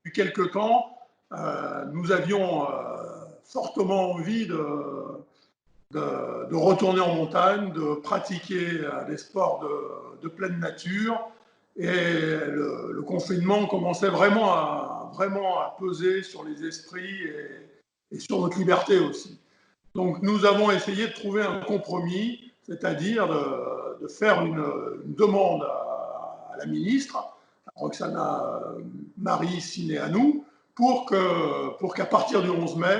depuis quelque temps, nous avions fortement envie de retourner en montagne, de pratiquer des sports de pleine nature. Et le confinement commençait vraiment à peser sur les esprits et sur notre liberté aussi. Donc nous avons essayé de trouver un compromis, c'est-à-dire de faire une demande à la ministre, à Roxana Marie Sinéanou, pour qu'à partir du 11 mai,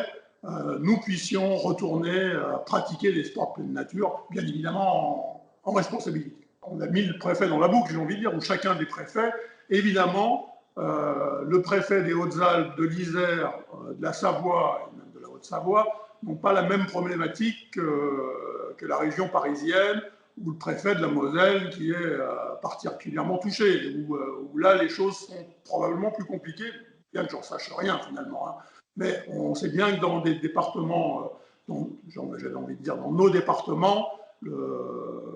nous puissions retourner pratiquer des sports de pleine nature, bien évidemment en responsabilité. On a mis le préfet dans la boucle, j'ai envie de dire, ou chacun des préfets. Évidemment, le préfet des Hautes-Alpes, de l'Isère, de la Savoie et même de la Haute-Savoie n'ont pas la même problématique que la région parisienne ou le préfet de la Moselle qui est particulièrement touché, où là les choses sont probablement plus compliquées, bien que j'en sache rien finalement. Hein. Mais on sait bien que dans des départements, j'avais envie de dire dans nos départements, le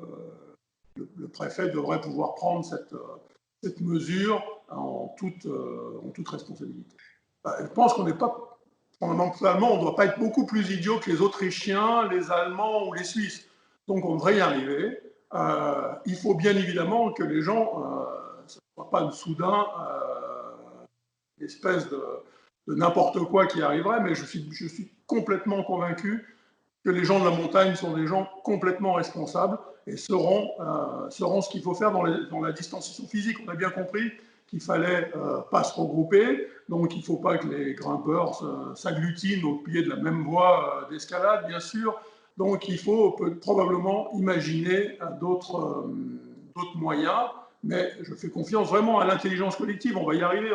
préfet devrait pouvoir prendre cette mesure en toute responsabilité. Je pense qu'on n'est pas, fondamentalement, on ne doit pas être beaucoup plus idiot que les Autrichiens, les Allemands ou les Suisses. Donc on devrait y arriver. Il faut bien évidemment que les gens, ce ne soit pas soudain une espèce de n'importe quoi qui arriverait, mais je suis complètement convaincu que les gens de la montagne sont des gens complètement responsables et sauront ce qu'il faut faire dans la distanciation physique. On a bien compris qu'il ne fallait pas se regrouper, donc il ne faut pas que les grimpeurs s'agglutinent au pied de la même voie d'escalade, bien sûr. Donc il faut probablement imaginer d'autres moyens, mais je fais confiance vraiment à l'intelligence collective, on va y arriver,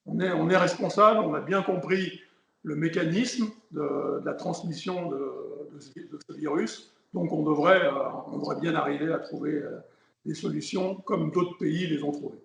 on est responsable, on a bien compris le mécanisme de la transmission de ce virus. Donc on devrait bien arriver à trouver des solutions comme d'autres pays les ont trouvées.